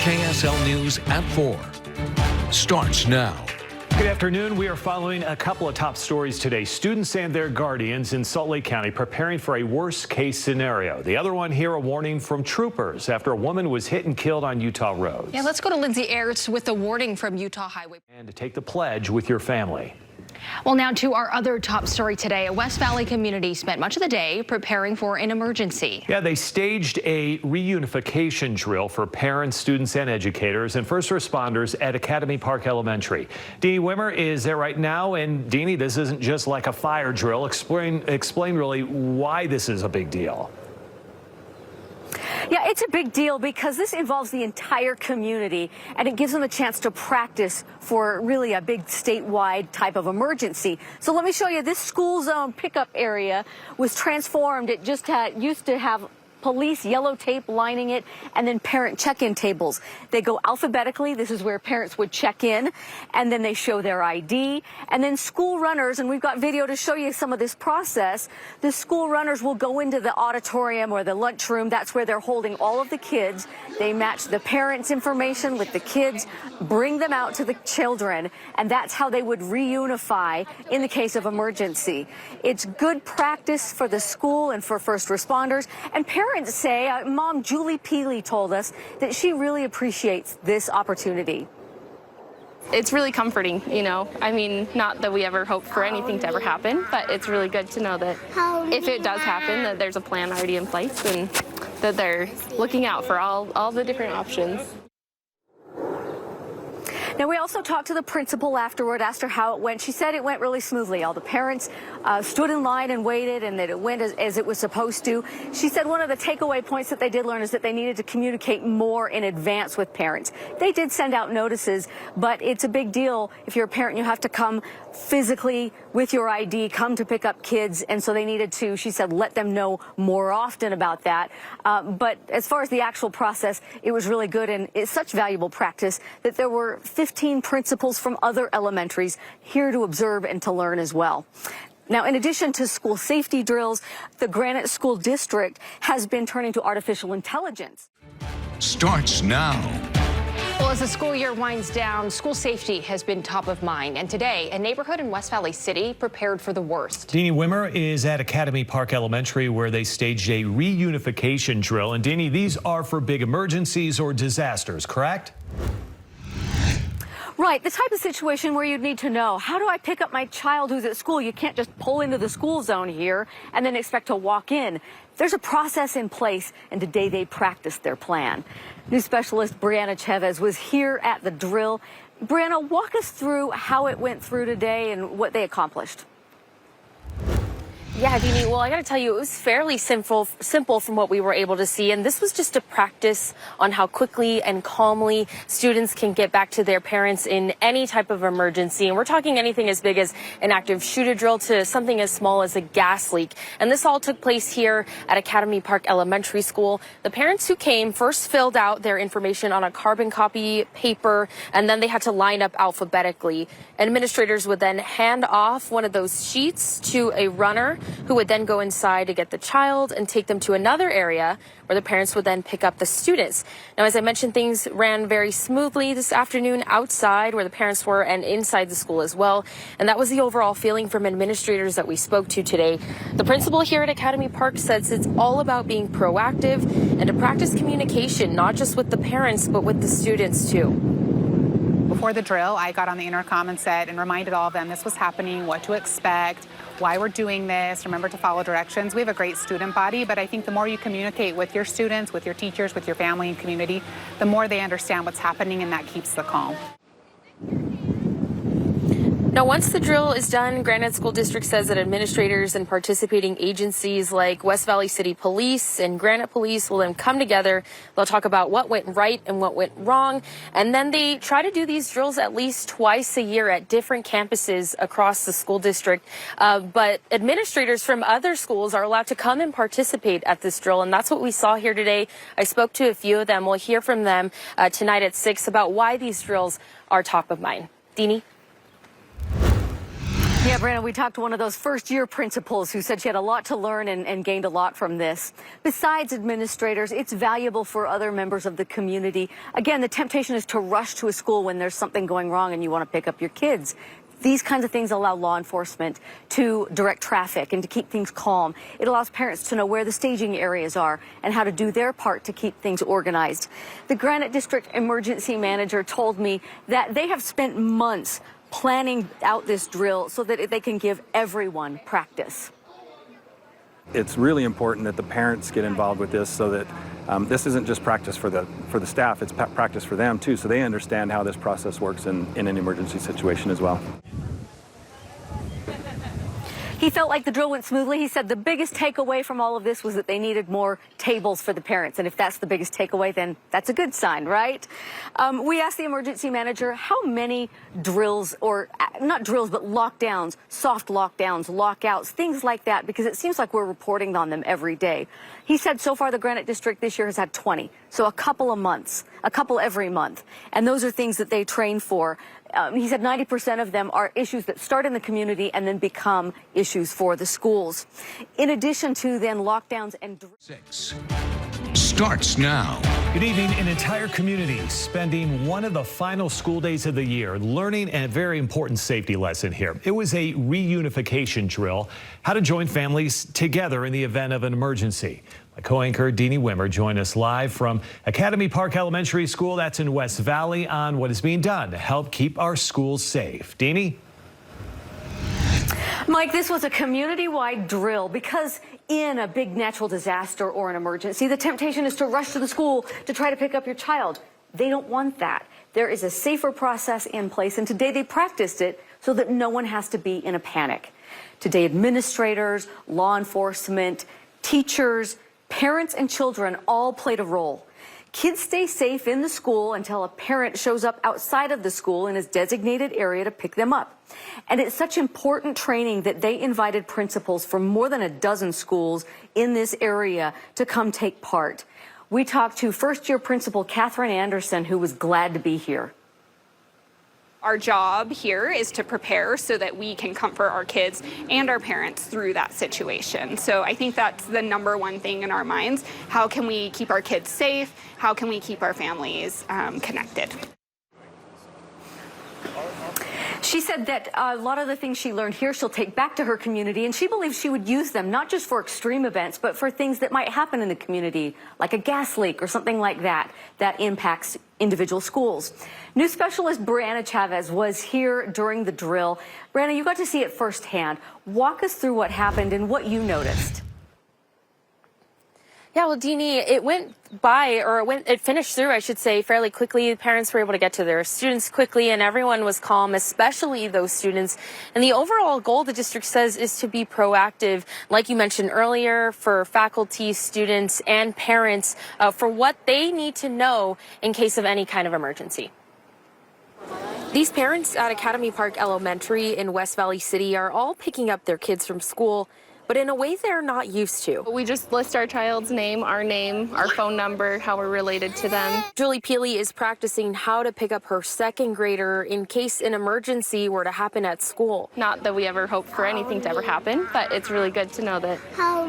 KSL News at 4 starts now. Good afternoon. We are following a couple of top stories today. Students and their guardians in Salt Lake County preparing for a worst-case scenario. The other one here, a warning from troopers after a woman was hit and killed on Utah roads. Yeah, let's go to Lindsay Aerts with a warning from Utah Highway. And to take the pledge with your family. Well, now to our other top story today. A West Valley community spent much of the day preparing for an emergency. Yeah, they staged a reunification drill for parents, students, and educators and first responders at Academy Park Elementary. Deanie Wimmer is there right now. And Deanie, this isn't just like a fire drill. Explain really why this is a big deal. Yeah, it's a big deal because this involves the entire community, and it gives them a chance to practice for really a big statewide type of emergency. So let me show you. This school zone pickup area was transformed. It just used to have police yellow tape lining it, and then parent check-in tables. They go alphabetically. This is where parents would check in, and then they show their ID. And then school runners, and we've got video to show you some of this process. The school runners will go into the auditorium or the lunchroom. That's where they're holding all of the kids. They match the parents' information with the kids, bring them out to the children, and that's how they would reunify in the case of emergency. It's good practice for the school and for first responders. And parents say, Mom Julie Peely told us that she really appreciates this opportunity. It's really comforting, you know. I mean, not that we ever hope for anything to ever happen, but it's really good to know that if it does happen, that there's a plan already in place and that they're looking out for all the different options. Now, we also talked to the principal afterward, asked her how it went. She said it went really smoothly. All the parents stood in line and waited, and that it went as it was supposed to. She said one of the takeaway points that they did learn is that they needed to communicate more in advance with parents. They did send out notices, but it's a big deal. If you're a parent, you have to come physically with your ID, come to pick up kids, and so they needed to, she said, let them know more often about that. But as far as the actual process, it was really good, and it's such valuable practice that there were 15 principals from other elementaries here to observe and to learn as well. Now, in addition to school safety drills, the Granite School District has been turning to artificial intelligence. Starts now. Well, as the school year winds down, school safety has been top of mind. And today, a neighborhood in West Valley City prepared for the worst. Deanie Wimmer is at Academy Park Elementary, where they staged a reunification drill. And Deanie, these are for big emergencies or disasters, correct? Right, the type of situation where you'd need to know, how do I pick up my child who's at school? You can't just pull into the school zone here and then expect to walk in. There's a process in place, and today they practiced their plan. News specialist Brianna Chavez was here at the drill. Brianna, walk us through how it went through today and what they accomplished. Yeah, Deanie, well, I got to tell you, it was fairly simple from what we were able to see. And this was just a practice on how quickly and calmly students can get back to their parents in any type of emergency. And we're talking anything as big as an active shooter drill to something as small as a gas leak. And this all took place here at Academy Park Elementary School. The parents who came first filled out their information on a carbon copy paper, and then they had to line up alphabetically. Administrators would then hand off one of those sheets to a runner who would then go inside to get the child and take them to another area where the parents would then pick up the students. Now, as I mentioned, things ran very smoothly this afternoon outside where the parents were and inside the school as well. And that was the overall feeling from administrators that we spoke to today. The principal here at Academy Park says it's all about being proactive and to practice communication, not just with the parents, but with the students too. Before the drill, I got on the intercom and reminded all of them this was happening, what to expect, why we're doing this, remember to follow directions. We have a great student body, but I think the more you communicate with your students, with your teachers, with your family and community, the more they understand what's happening, and that keeps the calm. Now, once the drill is done, Granite School District says that administrators and participating agencies like West Valley City Police and Granite Police will then come together. They'll talk about what went right and what went wrong. And then they try to do these drills at least twice a year at different campuses across the school district. But administrators from other schools are allowed to come and participate at this drill. And that's what we saw here today. I spoke to a few of them. We'll hear from them tonight at 6 about why these drills are top of mind. Deanie? Yeah, Brandon, we talked to one of those first-year principals who said she had a lot to learn and gained a lot from this. Besides administrators, it's valuable for other members of the community. Again, the temptation is to rush to a school when there's something going wrong and you want to pick up your kids. These kinds of things allow law enforcement to direct traffic and to keep things calm. It allows parents to know where the staging areas are and how to do their part to keep things organized. The Granite District Emergency Manager told me that they have spent months planning out this drill so that they can give everyone practice. It's really important that the parents get involved with this so that this isn't just practice for the staff, it's practice for them too, so they understand how this process works in an emergency situation as well. He felt like the drill went smoothly. He said the biggest takeaway from all of this was that they needed more tables for the parents. And if that's the biggest takeaway, then that's a good sign, right? We asked the emergency manager how many drills, or not drills, but lockdowns, soft lockdowns, lockouts, things like that, because it seems like we're reporting on them every day. He said so far the Granite District this year has had 20, so a couple a month, a couple every month. And those are things that they train for. He said 90% of them are issues that start in the community and then become issues for the schools. In addition to then lockdowns and... 6 starts now. Good evening. An entire community spending one of the final school days of the year learning a very important safety lesson here. It was a reunification drill, how to join families together in the event of an emergency. My co-anchor Deanie Wimmer joined us live from Academy Park Elementary School, that's in West Valley, on what is being done to help keep our schools safe. Deanie? Mike, this was a community-wide drill because in a big natural disaster or an emergency, the temptation is to rush to the school to try to pick up your child. They don't want that. There is a safer process in place, and today they practiced it so that no one has to be in a panic. Today, administrators, law enforcement, teachers, parents and children all played a role. Kids stay safe in the school until a parent shows up outside of the school in his designated area to pick them up. And it's such important training that they invited principals from more than a dozen schools in this area to come take part. We talked to first-year principal Catherine Anderson, who was glad to be here. Our job here is to prepare so that we can comfort our kids and our parents through that situation. So I think that's the number one thing in our minds. How can we keep our kids safe? How can we keep our families connected? She said that a lot of the things she learned here she'll take back to her community, and she believes she would use them not just for extreme events, but for things that might happen in the community, like a gas leak or something like that, that impacts individual schools. News specialist Brianna Chavez was here during the drill. Brianna, you got to see it firsthand. Walk us through what happened and what you noticed. Yeah, well, Deanie, it finished through, I should say, fairly quickly. The parents were able to get to their students quickly, and everyone was calm, especially those students. And the overall goal, the district says, is to be proactive, like you mentioned earlier, for faculty, students, and parents, for what they need to know in case of any kind of emergency. These parents at Academy Park Elementary in West Valley City are all picking up their kids from school, but in a way they're not used to. We just list our child's name, our phone number, how we're related to them. Julie Peely is practicing how to pick up her second grader in case an emergency were to happen at school. Not that we ever hope for anything to ever happen, but it's really good to know that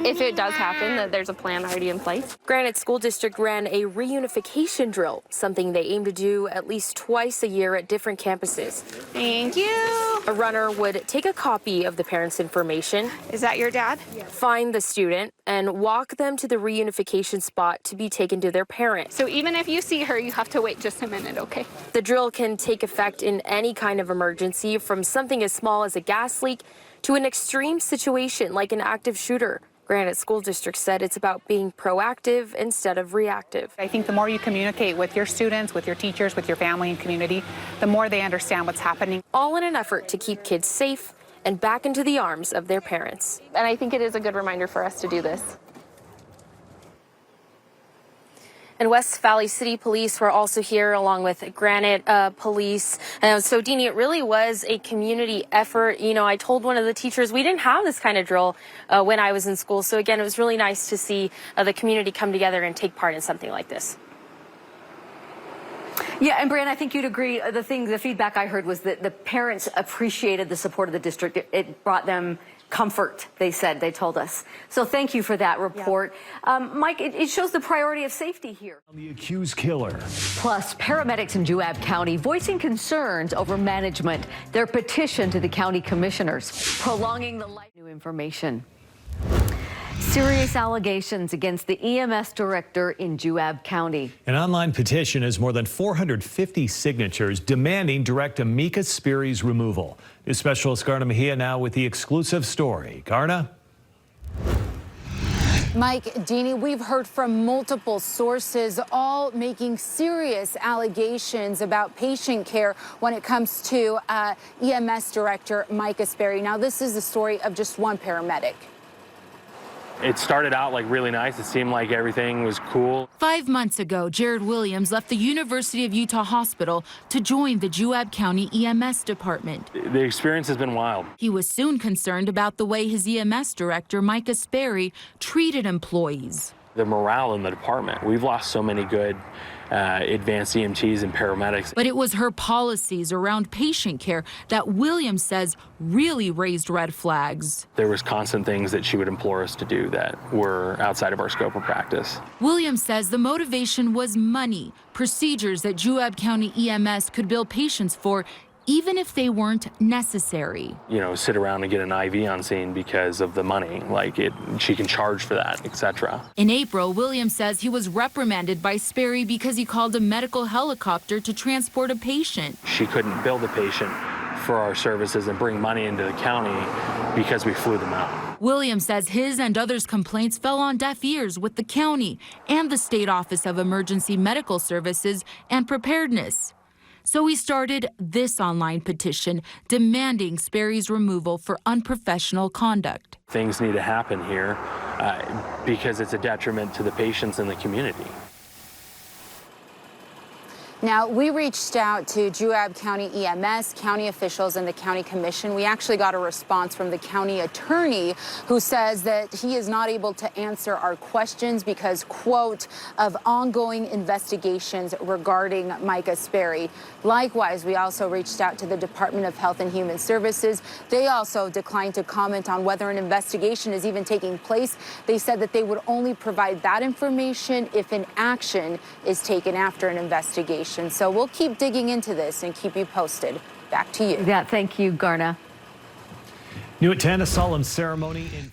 if it does happen, that there's a plan already in place. Granite School District ran a reunification drill, something they aim to do at least twice a year at different campuses. Thank you. A runner would take a copy of the parent's information. Is that your dad? Find the student and walk them to the reunification spot to be taken to their parent. So even if you see her, you have to wait just a minute, okay? The drill can take effect in any kind of emergency, from something as small as a gas leak to an extreme situation like an active shooter. Granite School District said it's about being proactive instead of reactive. I think the more you communicate with your students, with your teachers, with your family and community, the more they understand what's happening. All in an effort to keep kids safe and back into the arms of their parents. And I think it is a good reminder for us to do this. And West Valley City Police were also here along with Granite Police. So, Deanie, it really was a community effort. You know, I told one of the teachers we didn't have this kind of drill when I was in school. So, again, it was really nice to see the community come together and take part in something like this. Yeah, and Brian, I think you'd agree. The feedback I heard was that the parents appreciated the support of the district. It brought them comfort, they told us. So thank you for that report. Yeah. Mike, it shows the priority of safety here. The accused killer. Plus, paramedics in Juab County voicing concerns over management. Their petition to the county commissioners, prolonging the life. New information. Serious allegations against the EMS director in Juab County. An online petition has more than 450 signatures demanding Director Mika Sperry's removal. News specialist Garna Mejia now with the exclusive story. Garna? Mike, Deanie, we've heard from multiple sources, all making serious allegations about patient care when it comes to EMS director Mika Sperry. Now, this is the story of just one paramedic. It started out like really nice. It seemed like everything was cool. 5 months ago, Jared Williams left the University of Utah Hospital to join the Juab County EMS department. The experience has been wild. He was soon concerned about the way his EMS director, Mika Sperry, treated employees. The morale in the department. We've lost so many good advanced EMTs and paramedics. But it was her policies around patient care that Williams says really raised red flags. There was constant things that she would implore us to do that were outside of our scope of practice. Williams says the motivation was money, procedures that Juab County EMS could bill patients for even if they weren't necessary. You know, sit around and get an IV on scene because of the money, she can charge for that, etc. In April, Williams says he was reprimanded by Sperry because he called a medical helicopter to transport a patient. She couldn't bill the patient for our services and bring money into the county because we flew them out. Williams says his and others' complaints fell on deaf ears with the county and the State Office of Emergency Medical Services and Preparedness. So he started this online petition demanding Sperry's removal for unprofessional conduct. Things need to happen here because it's a detriment to the patients and the community. Now, we reached out to Juab County EMS, county officials, and the county commission. We actually got a response from the county attorney who says that he is not able to answer our questions because, quote, of ongoing investigations regarding Mika Sperry. Likewise, we also reached out to the Department of Health and Human Services. They also declined to comment on whether an investigation is even taking place. They said that they would only provide that information if an action is taken after an investigation. So we'll keep digging into this and keep you posted. Back to you. Yeah, thank you, Garna. New at 10, a solemn ceremony in